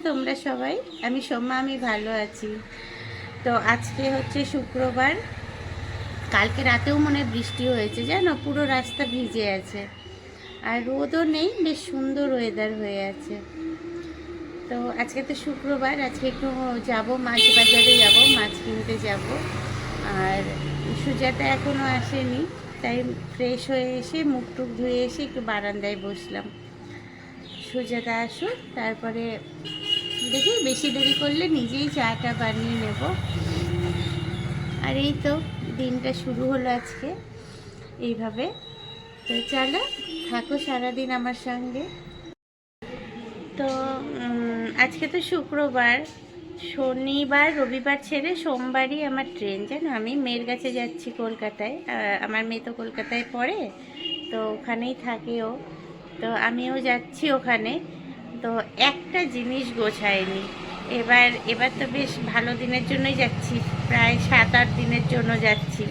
তোমরা সবাই? আমি সোমা, আমি ভালো আছি। তো আজকে হচ্ছে শুক্রবার। কালকে রাতেও মনে হয় বৃষ্টি হয়েছে, জানো, পুরো রাস্তা ভিজে আছে। আর রোদও নেই, বেশ সুন্দর ওয়েদার হয়ে আছে। তো আজকে তো শুক্রবার, আজকে একটু যাব, মাছ বাজারে যাব, মাছ কিনতে যাব। আর সুজাতা এখনও আসেনি, তাই ফ্রেশ হয়ে এসে মুখ টুক ধুয়ে এসে একটু বারান্দায় বসলাম। সুজাতা আসুক, তারপরে দেখি বেশি দেরি করলে নিজেই চাটা বানিয়ে নেব। আর এই তো দিনটা শুরু হলো আজকে এইভাবে। তো চলো, থাকো সারাদিন আমার সঙ্গে। তো আজকে তো শুক্রবার, শনিবার রবিবার ছেড়ে সোমবারই আমার ট্রেন, জানো। আমি মেয়ের কাছে যাচ্ছি কলকাতায়। আমার মেয়ে তো কলকাতায় পড়ে, তো ওখানেই থাকে ও। তো আমিও যাচ্ছি ওখানে। তো একটা জিনিস গোছায়নি। এবার তো বেশ ভালো দিনের জন্যই যাচ্ছি, প্রায় 7-8 দিনের জন্য যাচ্ছি।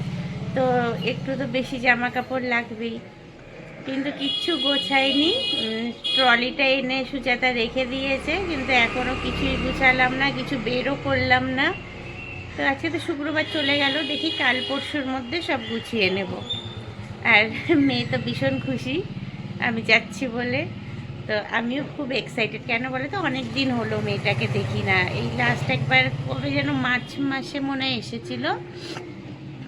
তো একটু তো বেশি জামা কাপড় লাগবেই, কিন্তু কিচ্ছু গোছায়নি। ট্রলিটা এনে সুজাতা রেখে দিয়েছে, কিন্তু এখনও কিছুই গুছালাম না, কিছু বেরও করলাম না। তো আজকে তো শুক্রবার চলে গেল, দেখি কাল পরশুর মধ্যে সব গুছিয়ে নেব। আর মেয়ে তো ভীষণ খুশি আমি যাচ্ছি বলে। তো আমিও খুব এক্সাইটেড। কেন বলে তো, অনেক দিন হলো মেয়েটাকে দেখি না। এই লাস্ট একবার কবে যেন মার্চ মাসে মনে হয় এসেছিল,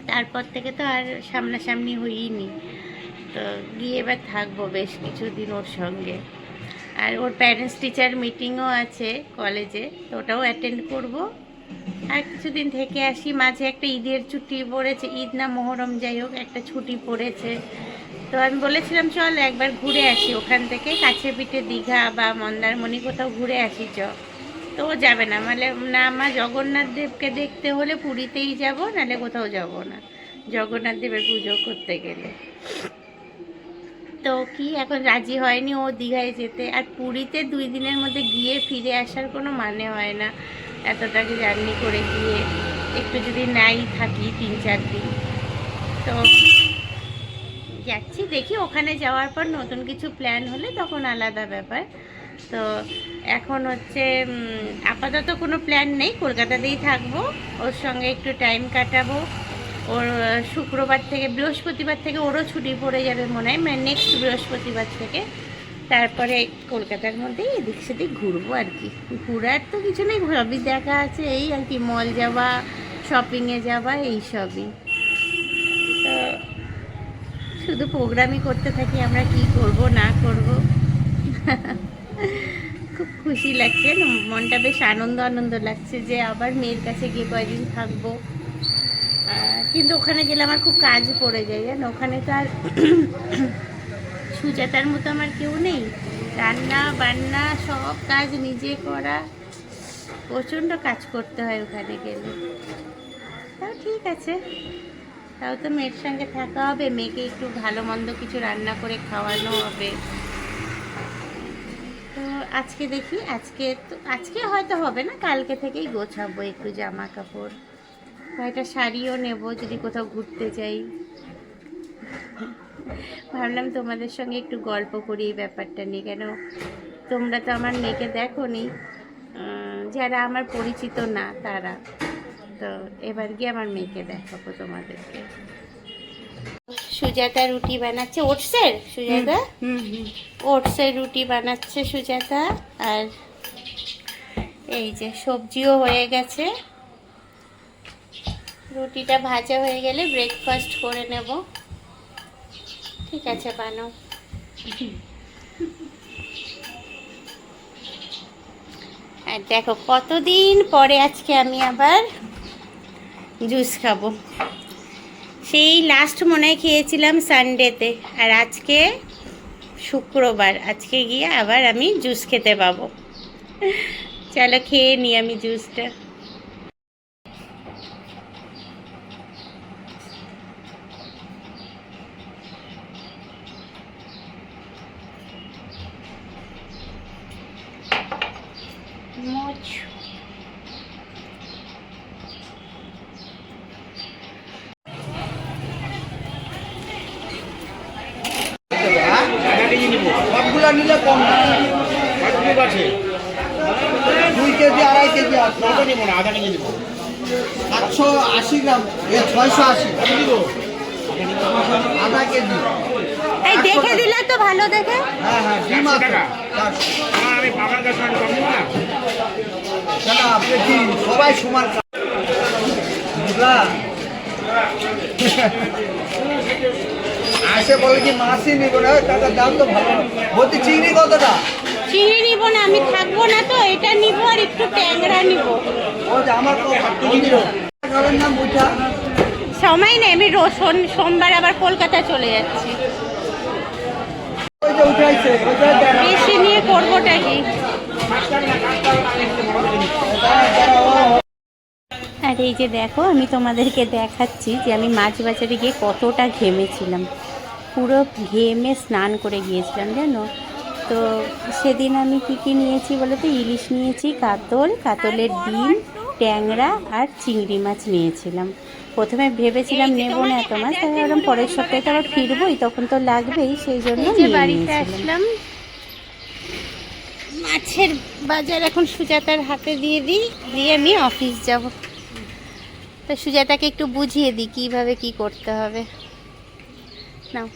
তারপর থেকে তো আর সামনাসামনি হইনি। তো গিয়ে এবার থাকবো বেশ কিছুদিন ওর সঙ্গে। আর ওর প্যারেন্টস টিচার মিটিংও আছে কলেজে, তো ওটাও অ্যাটেন্ড করব। আর কিছুদিন থেকে আসি। মাঝে একটা ঈদের ছুটি পড়েছে, ঈদ না মহরম যাই হোক, একটা ছুটি পড়েছে। তো আমি বলেছিলাম চল একবার ঘুরে আসি ওখান থেকে, কাছে পিঠে দীঘা বা মন্দারমণি কোথাও ঘুরে আসি চ। তো ও যাবে না, মানে না, আমার জগন্নাথ দেবকে দেখতে হলে পুরীতেই যাব, নাহলে কোথাও যাব না জগন্নাথ দেবের পুজো করতে গেলে। তো কি এখন রাজি হয়নি ও দীঘায় যেতে। আর পুরীতে 2 দিনের মধ্যে গিয়ে ফিরে আসার কোনো মানে হয় না, এতটাকে জার্নি করে গিয়ে একটু যদি নাই থাকি 3-4 দিন। তো যাচ্ছি, দেখি ওখানে যাওয়ার পর নতুন কিছু প্ল্যান হলে তখন আলাদা ব্যাপার। তো এখন হচ্ছে আপাতত কোনো প্ল্যান নেই, কলকাতাতেই থাকবো, ওর সঙ্গে একটু টাইম কাটাবো। ওর শুক্রবার থেকে, বৃহস্পতিবার থেকে ওরও ছুটি পড়ে যাবে মনে হয়, মানে নেক্সট বৃহস্পতিবার থেকে। তারপরে কলকাতার মধ্যেই এদিক সেদিক ঘুরবো আর কি। ঘুরার তো কিছু নেই, সবই দেখা আছে, এই আর কি, মল যাওয়া, শপিংয়ে যাওয়া, এইসবই। তো শুধু প্রোগ্রামই করতে থাকি আমরা, কি করব না করব। খুব খুশি লাগছে, মনটা বেশ আনন্দ আনন্দ লাগছে যে আবার মেয়ের কাছে গিয়ে কয়েকদিন থাকবো। কিন্তু ওখানে গেলে আমার খুব কাজ পড়ে যায়, জানো। ওখানে তো আর সুজাতার মতো আমার কেউ নেই, রান্না বান্না সব কাজ নিজে করা, প্রচণ্ড কাজ করতে হয় ওখানে গেলে। তাও ঠিক আছে, তাও তো মেয়ের সঙ্গে থাকা হবে, মেয়েকে একটু ভালো মন্দ কিছু রান্না করে খাওয়ানো হবে। তো আজকে দেখি, আজকে হয়তো হবে না, কালকে থেকেই গোছাবো একটু জামা কাপড়, কয়েকটা শাড়িও নেব যদি কোথাও ঘুরতে যাই। ভাবলাম তোমাদের সঙ্গে একটু গল্প করি এই ব্যাপারটা নিয়ে। কেন, তোমরা তো আমার মেয়েকে দেখোনি, যারা আমার পরিচিত না তারা। তো এবার গিয়ে আমার মেয়েকে দেখাবো তোমাদেরকে। সুজাতা রুটি বানাচ্ছে, ওটসের, সুজাতা ওটসের রুটি বানাচ্ছে সুজাতা। আর এই যে সবজিও হয়ে গেছে, রুটিটা ভাজা হয়ে গেলে ব্রেকফাস্ট করে নেব। ঠিক আছে, বানাও। আর দেখো কতদিন পরে আজকে আমি আবার জুস খাবো। সেই লাস্ট মনে হয় খেয়েছিলাম সানডেতে, আর আজকে শুক্রবার, আজকে গিয়ে আবার আমি জুস খেতে পাবো। চলো খেয়ে নিই আমি জুসটা। মোচ সবগুলা নিলে কম আছে। আড়াই কেজি আছে, ওটা নিবো না, আধা কেজি দেবো। 780 গ্রাম, 680, আধা কেজি। এই দেখে দিলে তো ভালো দেখে। হ্যাঁ হ্যাঁ, ডিম 100 আছে। টাকা। 400 আমি বাবার কাছে আমি কম দেবো না। টাকা, আপনি কি সবাই সমান বুঝলা? আসে বলে কি মাছই নিব না, টাকার দাম তো ভালো। বলছি চিংড়ি কতটা? চিংড়ি নিব না, আমি থাকবো না তো, এটা নিব আর একটু ট্যাংরা নিব। ও যে আমার খাবার নাম বুঝা। সময় নেই, আমি সোমবার আবার কলকাতা চলে যাচ্ছি। ওই যে উঠাইছে, ওইটা দেখা। বেশি নিয়ে করবোটা কি? আর এই যে দেখো, আমি তোমাদেরকে দেখাচ্ছি যে আমি মাছ বাজারে গিয়ে কতটা ঘেমেছিলাম, পুরো ঘেমে স্নান করে গিয়েছিলাম জানো। তো সেদিন আমি কী কী নিয়েছি বলো তো? ইলিশ নিয়েছি, কাতলের ডিম, ট্যাংরা আর চিংড়ি মাছ নিয়েছিলাম। প্রথমে ভেবেছিলাম নেবো না এত মাছ, তাই ভাবলাম পরের সপ্তাহে তো আবার ফিরবোই, তখন তো লাগবেই, সেই জন্য বাড়িতে আসলাম। মাছের বাজার এখন সুজাতার হাতে দিয়ে দিই, দিয়ে আমি অফিস যাব। তো সুজাতাকে একটু বুঝিয়ে দিই কিভাবে কি করতে হবে। নাও।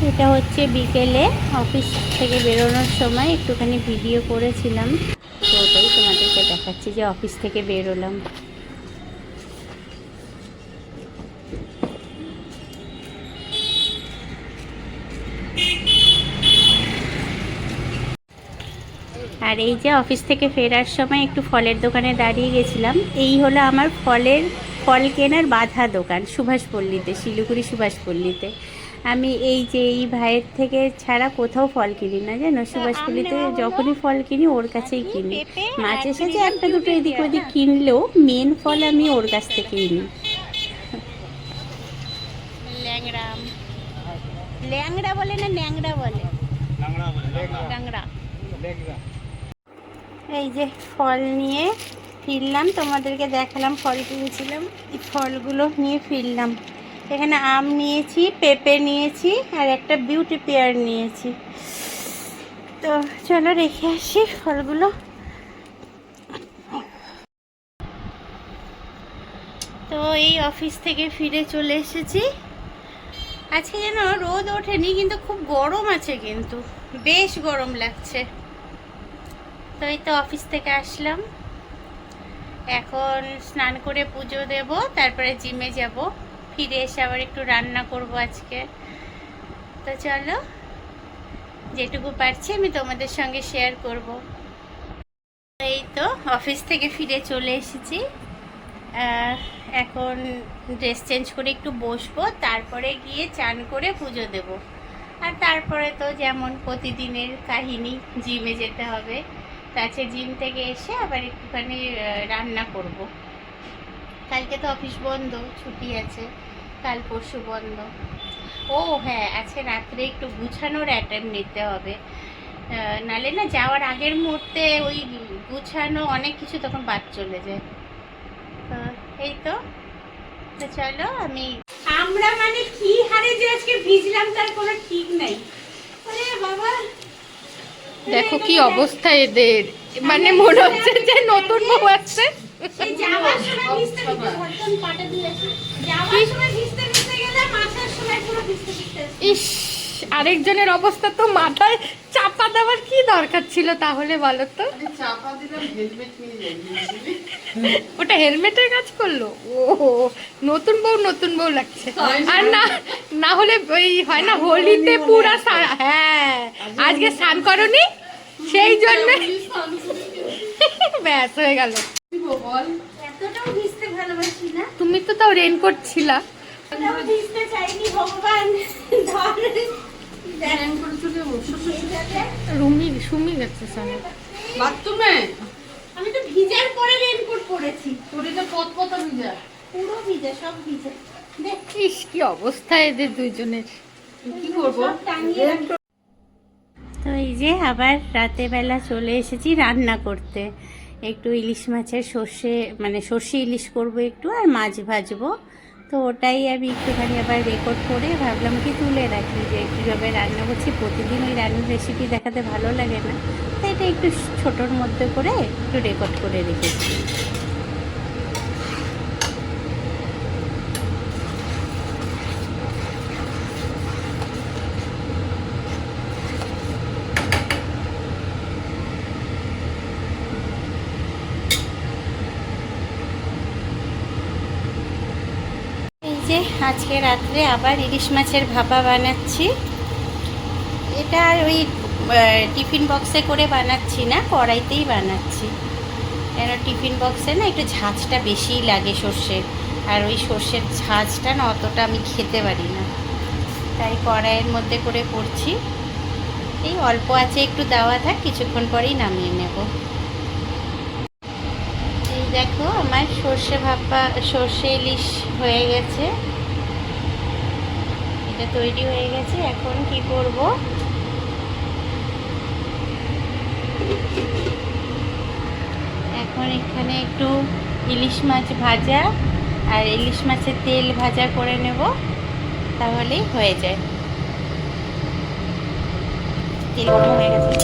এটা হচ্ছে বিকেলে অফিস থেকে বেরোনোর সময় একটুখানি ভিডিও করেছিলাম, তো ওটাই তোমাদেরকে দেখাচ্ছি যে অফিস থেকে বেরোলাম। আর এই যে অফিস থেকে ফেরার সময় একটু ফলের দোকানে দাঁড়িয়ে গেছিলাম। এই হলো আমার ফল কেনার বাধা দোকান, সুভাষপল্লীতে, শিলিগুড়ি সুভাষপল্লীতে। আমি এই যে এই ভাইয়ের থেকে ছাড়া কোথাও ফল কিনি না জানো। সুভাষপল্লীতে যখনই ফল কিনি ওর কাছেই কিনি। মাঝে সাঝে একটা দুটো এদিক ওদিক কিনলেও মেন ফল আমি ওর কাছ থেকেই নিই। ল্যাংড়া বলে না ন্যাংড়া বলে? ল্যাংড়া। এই যে ফল নিয়ে ফিরলাম, তোমাদেরকে দেখালাম ফল কিনেছিলাম, এই ফলগুলো নিয়ে ফিরলাম। এখানে আম নিয়েছি, পেঁপে নিয়েছি আর একটা বিউটি পেয়ার নিয়েছি। তো চলো রেখে আসি ফলগুলো। তো এই অফিস থেকে ফিরে চলে এসেছি। আজকে যেন রোদ ওঠেনি, কিন্তু খুব গরম আছে, কিন্তু বেশ গরম লাগছে। তো এই তো অফিস থেকে আসলাম, এখন স্নান করে পুজো দেব, তারপরে জিমে যাব। ফিরে এসে আবার একটু রান্না করব আজকে। তো চলো, যেটুকু পারছি আমি তোমাদের সঙ্গে শেয়ার করব। এই তো অফিস থেকে ফিরে চলে এসেছি, এখন ড্রেস চেঞ্জ করে একটু বসবো, তারপরে গিয়ে চান করে পুজো দেব। আর তারপরে তো যেমন প্রতিদিনের কাহিনী, জিমে যেতে হবে। তাছে জিম থেকে এসে আবার একটুখানি রান্না করব। কালকে তো অফিস বন্ধ, ছুটি আছে, কাল পরশু বন্ধ। ও হ্যাঁ, আজকে রাত্রে একটু গুছানোর অ্যাটেম্প নিতে হবে, নালে না যাওয়ার আগের মুহূর্তে ওই গুছানো অনেক কিছু তখন বাদ চলে যায়। তো এই তো চলো, আমরা মানে কি হারে যে আজকে ভিজলাম তার কোনো ঠিক নাই। আরে বাবা, দেখো কি অবস্থা এদের, মানে মনে হচ্ছে যে নতুন বউ আসছে। যাওয়ার সময় ভিজতে ভিজতে ঘরটন পাটা দিয়েছে, যাওয়ার সময় ভিজতে ভিজতে গেলে আসার সময় পুরো ভিজতে ভিজতে। ইস, আরেকজনের অবস্থা তো মাথায় চাপা দেওয়ার কি দরকার ছিল তাহলে বলো তো? চাপা দিলাম, হেলমেট নিয়ে যাই। ওটা হেলমেটের কাজ করলো। ও নতুন বউ লাগছে। আর না হলে ওই হয় না হোলিতে পুরা হ্যাঁ, আজকে স্নান করনি সেই জন্য ব্যাস হয়ে গেল। এতটাও ভিজতে ভালোবাসি না। তুমি তো তাও রেনকোট ছিলা। এতটাও ভিজতে চাইনি, ভগবান ধরে। সুমি গেছে সামনে বাথরুমে আমি তো ভিজার পরে রেনকোট পরেছি, শরীরে পত ভিজা, পুরো ভিজা, সব ভিজা। দেখ, ইস কি অবস্থা এদের দুইজনের। কি করবো? সব টাঙিয়ে রাখি। তো এই যে আবার রাতের বেলা চলে এসেছি রান্না করতে। একটু ইলিশ মাছের সর্ষে ইলিশ করব একটু, আর মাছ ভাজবো। তো ওটাই আমি একটুখানি আবার রেকর্ড করে ভাবলাম কি তুলে রাখি যে কীভাবে রান্না করছি। প্রতিদিন ওই রান্নার রেসিপি দেখাতে ভালো লাগে না, তাই এটা একটু ছোটোর মধ্যে করে একটু রেকর্ড করে রেখেছি। এই যে আজকে রাত্রে আবার ইলিশ মাছের ভাপা বানাচ্ছি। এটা ওই টিফিন বক্সে করে বানাচ্ছি না, কড়াইতেই বানাচ্ছি। কেন টিফিন বক্সে না একটু ঝাঁঝটা বেশিই লাগে সর্ষের, আর ওই সর্ষের ঝাঁঝটা না অতটা আমি খেতে পারি না, তাই কড়াইয়ের মধ্যে করে করছি। এই অল্প আছে একটু দেওয়া থাক, কিছুক্ষণ পরেই নামিয়ে নেব। এই দেখো আমার সর্ষে ইলিশ হয়ে গেছে, এটা তৈরি হয়ে গেছে। এখন কি করব, এখন এখানে একটু ইলিশ মাছ ভাজা আর ইলিশ মাছের তেল ভাজা করে নেব, তাহলেই হয়ে যায়। তেল গরম হয়ে গেছে।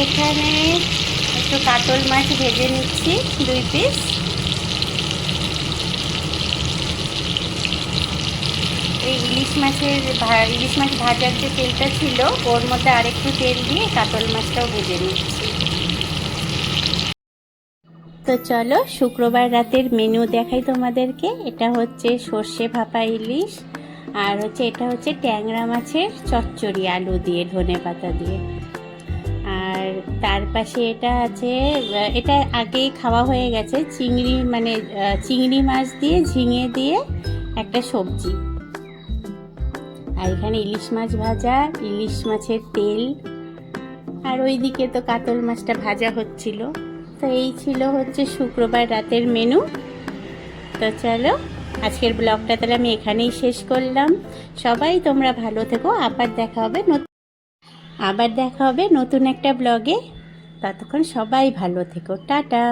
এখানে একটু কাতল মাছ ভেজে নিচ্ছি 2 পিস। এই ইলিশ মাছ ভাজার যে তেলটা ছিল ওর মধ্যে আরেকটু তেল দিয়ে কাতল মাছটাও ভেজে নিচ্ছি। তো চলো শুক্রবার রাতের মেনু দেখাই তোমাদেরকে। এটা হচ্ছে সর্ষে ভাপা ইলিশ, আর এটা হচ্ছে ট্যাংরা মাছের চচ্চড়ি আলু দিয়ে, ধনেপাতা দিয়ে। আর তার পাশে এটা আছে, এটা আগেই খাওয়া হয়ে গেছে, চিংড়ি মাছ দিয়ে ঝিঙে দিয়ে একটা সবজি। আর এখানে ইলিশ মাছ ভাজা, ইলিশ মাছের তেল, আর ওইদিকে তো কাতল মাছটা ভাজা হচ্ছিল। তো এই ছিল হচ্ছে শুক্রবার রাতের মেনু। তো চলো আজকের ব্লগটা তাহলে আমি এখানেই শেষ করলাম। সবাই তোমরা ভালো থেকো, আবার দেখা হবে নতুন একটা ব্লগে। ততক্ষণ সবাই ভালো থেকো, টাটা।